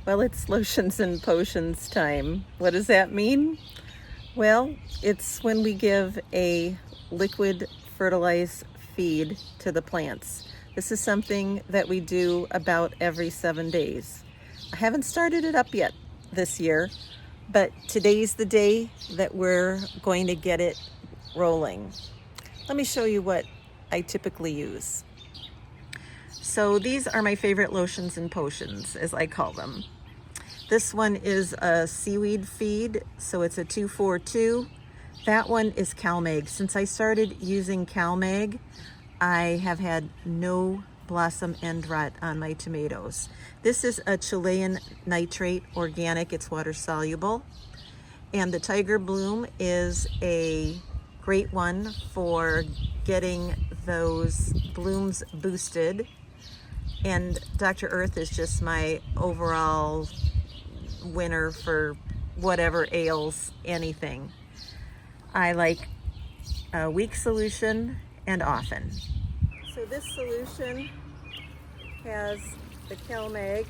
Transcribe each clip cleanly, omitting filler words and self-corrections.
Well, it's lotions and potions time. What does that mean? Well, it's when we give a liquid fertilized feed to the plants. This is something that we do about every 7 days. I haven't started it up yet this year, but today's the day that we're going to get it rolling. Let me show you what I typically use. So these are my favorite lotions and potions, as I call them. This one is a seaweed feed, so it's a 242. That one is CalMag. Since I started using CalMag, I have had no blossom end rot on my tomatoes. This is a Chilean nitrate organic, it's water soluble. And the Tiger Bloom is a great one for getting those blooms boosted. And Dr. Earth is just my overall winner for whatever ails anything. I like a weak solution and often. So this solution has the CalMag.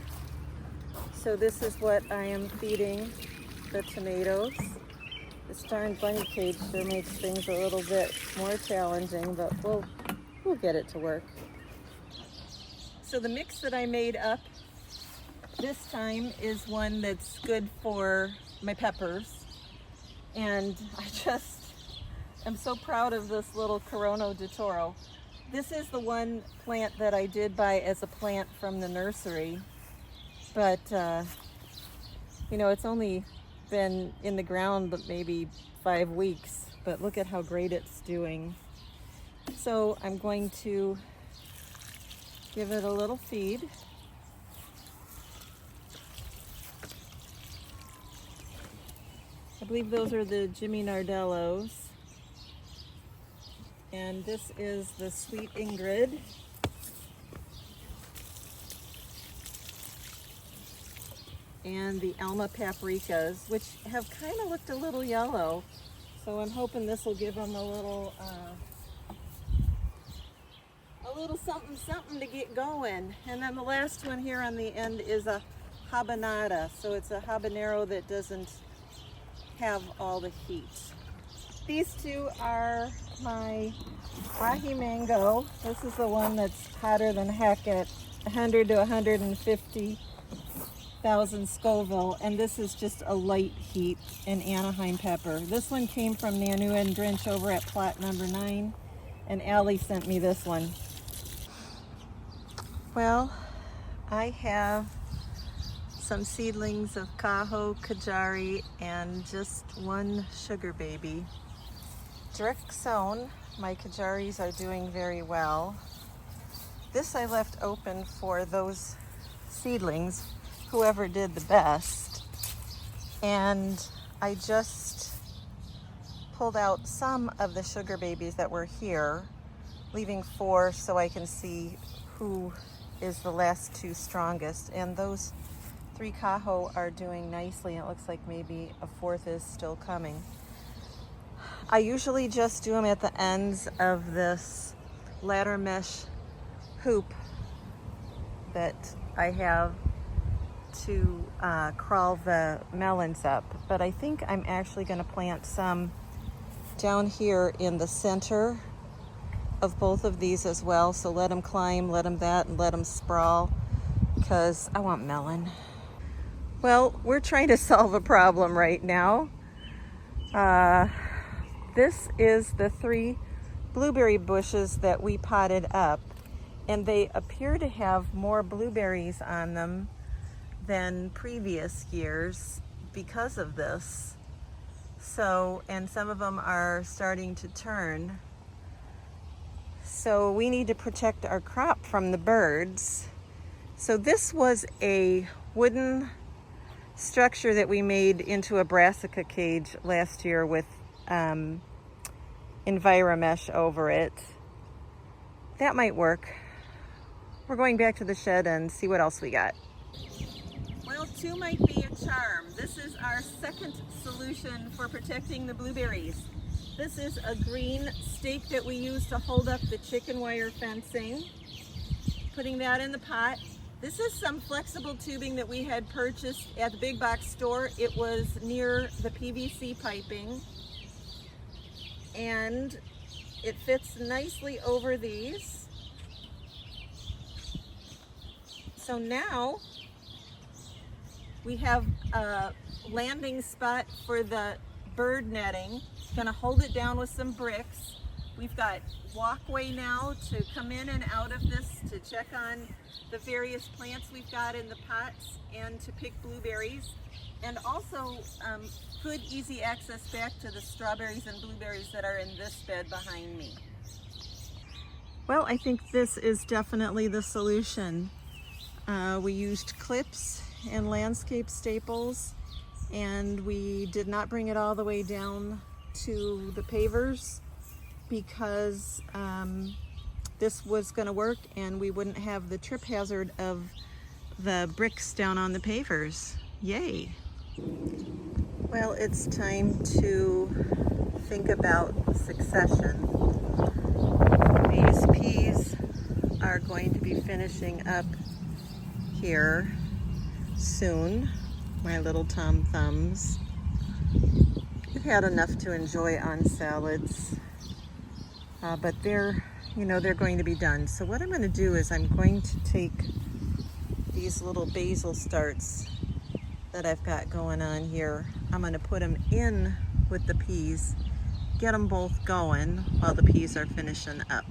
So this is what I am feeding the tomatoes. This darn bunny cage sure makes things a little bit more challenging, but we'll get it to work. So the mix that I made up this time is one that's good for my peppers. And I just am so proud of this little Corono de Toro. This is the one plant that I did buy as a plant from the nursery. But, it's only been in the ground but maybe 5 weeks. But look at how great it's doing. So I'm going to give it a little feed. I believe those are the Jimmy Nardellos. And this is the Sweet Ingrid. And the Alma Paprikas, which have kind of looked a little yellow. So I'm hoping this will give them a little something to get going. And then the last one here on the end is a habanada. So it's a habanero that doesn't have all the heat. These two are my ahi mango. This is the one that's hotter than heck at 100 to 150,000 Scoville, and this is just a light heat in Anaheim pepper. This one came from Nanu and Grinch over at plot number 9, and Allie sent me this one. Well, I have some seedlings of Kaho, Kajari, and just one sugar baby. Direct sown, my Kajaris are doing very well. This I left open for those seedlings, whoever did the best. And I just pulled out some of the sugar babies that were here, leaving 4 so I can see who is the last 2 strongest. And those 3 Kaho are doing nicely, and it looks like maybe a 4th is still coming. I usually just do them at the ends of this ladder mesh hoop that I have to crawl the melons up. But I think I'm actually going to plant some down here in the center of both of these as well. So let them climb, let them that, and let them sprawl, because I want melon. Well, we're trying to solve a problem right now. This is the 3 blueberry bushes that we potted up, and they appear to have more blueberries on them than previous years because of this. So, and some of them are starting to turn. So we need to protect our crop from the birds. So this was a wooden structure that we made into a brassica cage last year with Enviromesh over it. That might work. We're going back to the shed and see what else we got. Well, 2 might be a charm. This is our second solution for protecting the blueberries. This is a green stake that we use to hold up the chicken wire fencing. Putting that in the pot. This is some flexible tubing that we had purchased at the big box store. It was near the PVC piping, and it fits nicely over these. So now we have a landing spot for the bird netting. Gonna hold it down with some bricks. We've got walkway now to come in and out of this to check on the various plants we've got in the pots and to pick blueberries, and also good easy access back to the strawberries and blueberries that are in this bed behind me. Well, I think this is definitely the solution. We used clips and landscape staples, and we did not bring it all the way down to the pavers because this was going to work and we wouldn't have the trip hazard of the bricks down on the pavers. Yay! Well, it's time to think about succession. These peas are going to be finishing up here soon, my little Tom Thumbs. We've had enough to enjoy on salads, but they're going to be done. So what I'm going to do is I'm going to take these little basil starts that I've got going on here. I'm going to put them in with the peas, get them both going while the peas are finishing up.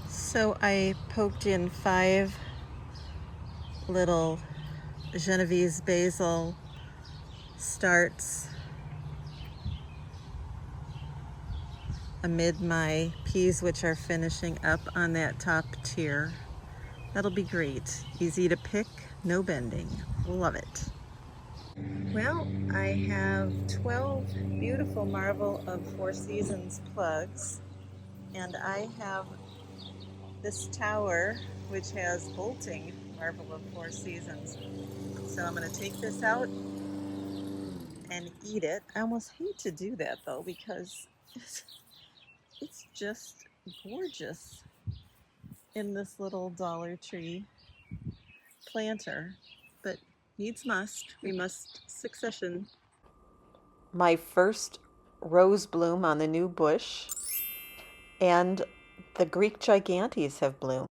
So I poked in 5 little Genovese basil starts amid my peas, which are finishing up on that top tier. That'll be great. Easy to pick, no bending. Love it. Well, I have 12 beautiful Marvel of Four Seasons plugs, and I have this tower which has bolting Marvel of Four Seasons. So I'm going to take this out and eat it. I almost hate to do that though, because it's just gorgeous in this little Dollar Tree planter, but needs must. We must succession. My first rose bloom on the new bush, and the Greek gigantes have bloomed.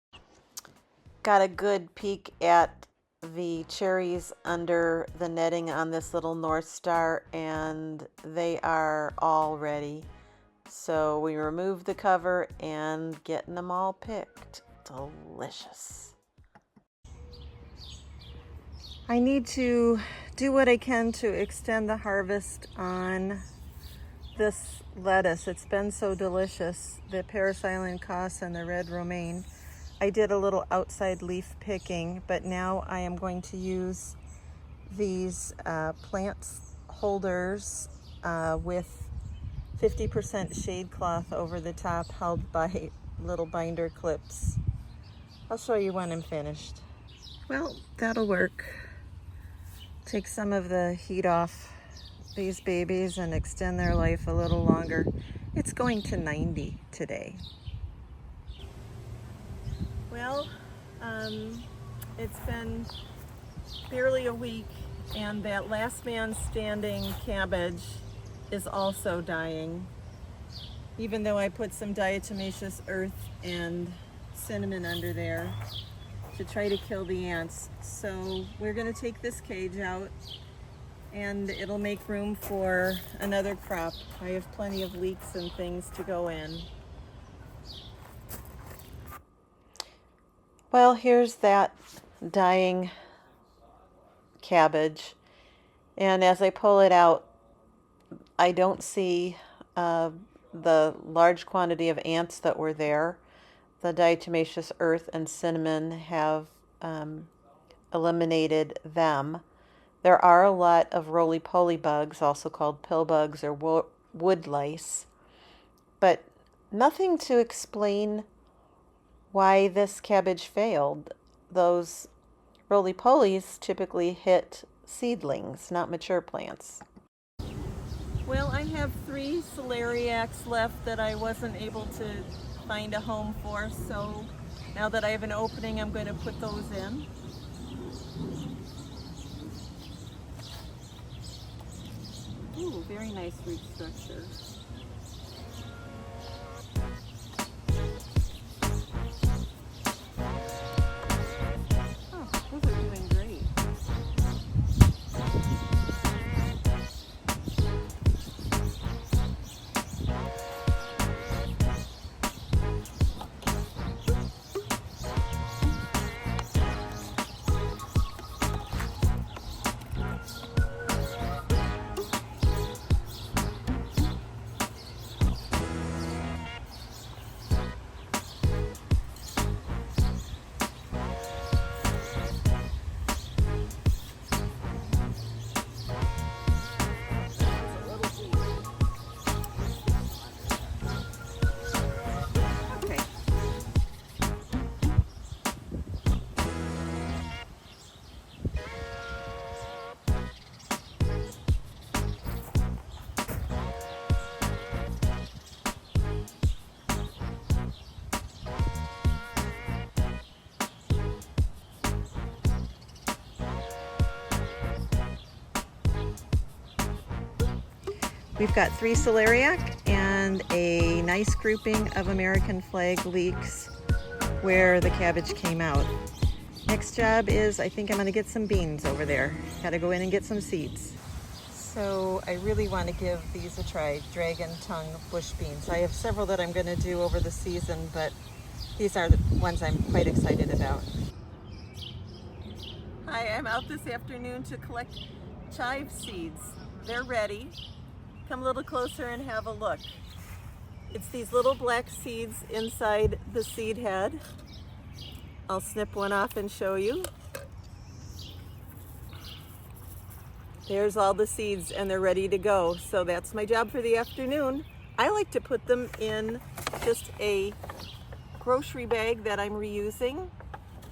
Got a good peek at the cherries under the netting on this little North Star, and they are all ready. So we removed the cover and getting them all picked. Delicious. I need to do what I can to extend the harvest on this lettuce. It's been so delicious, the Paris Island Cos and the red romaine. I did a little outside leaf picking, but now I am going to use these plant holders with 50% shade cloth over the top, held by little binder clips. I'll show you when I'm finished. Well, that'll work. Take some of the heat off these babies and extend their life a little longer. It's going to 90 today. Well, it's been barely a week, and that last man standing cabbage is also dying, even though I put some diatomaceous earth and cinnamon under there to try to kill the ants. So we're going to take this cage out, and it'll make room for another crop. I have plenty of leeks and things to go in. Well, here's that dying cabbage, and as I pull it out, I don't see the large quantity of ants that were there. The diatomaceous earth and cinnamon have eliminated them. There are a lot of roly-poly bugs, also called pill bugs or wood lice, but nothing to explain why this cabbage failed. Those roly-polies typically hit seedlings, not mature plants. Well, I have 3 celeriacs left that I wasn't able to find a home for, so Now that I have an opening, I'm going to put those in. Ooh, very nice root structure. Oh, those are doing great. We've got 3 celeriac and a nice grouping of American flag leeks where the cabbage came out. Next job is I think I'm going to get some beans over there. Got to go in and get some seeds. So I really want to give these a try, dragon tongue bush beans. I have several that I'm going to do over the season, but these are the ones I'm quite excited about. Hi, I'm out this afternoon to collect chive seeds. They're ready. Come a little closer and have a look. It's these little black seeds inside the seed head. I'll snip one off and show you. There's all the seeds and they're ready to go. So that's my job for the afternoon. I like to put them in just a grocery bag that I'm reusing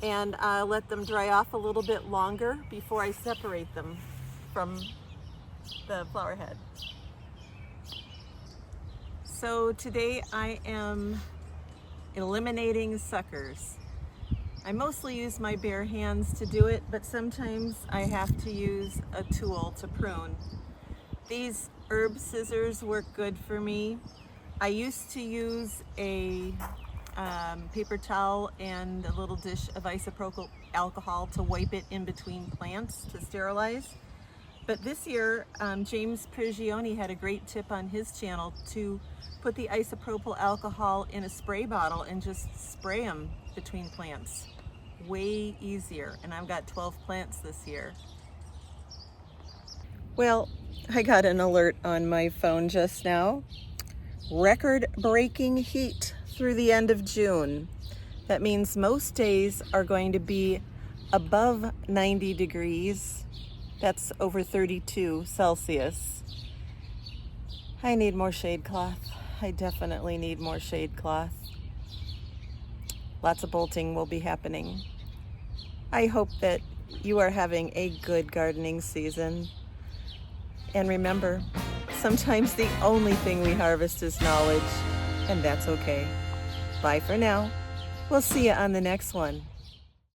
and let them dry off a little bit longer before I separate them from the flower head. So today I am eliminating suckers. I mostly use my bare hands to do it, but sometimes I have to use a tool to prune. These herb scissors work good for me. I used to use a paper towel and a little dish of isopropyl alcohol to wipe it in between plants to sterilize. But this year, James Prigioni had a great tip on his channel to put the isopropyl alcohol in a spray bottle and just spray them between plants. Way easier, and I've got 12 plants this year. Well, I got an alert on my phone just now. Record-breaking heat through the end of June. That means most days are going to be above 90 degrees. That's over 32 Celsius. I need more shade cloth. I definitely need more shade cloth. Lots of bolting will be happening. I hope that you are having a good gardening season. And remember, sometimes the only thing we harvest is knowledge, and that's okay. Bye for now. We'll see you on the next one.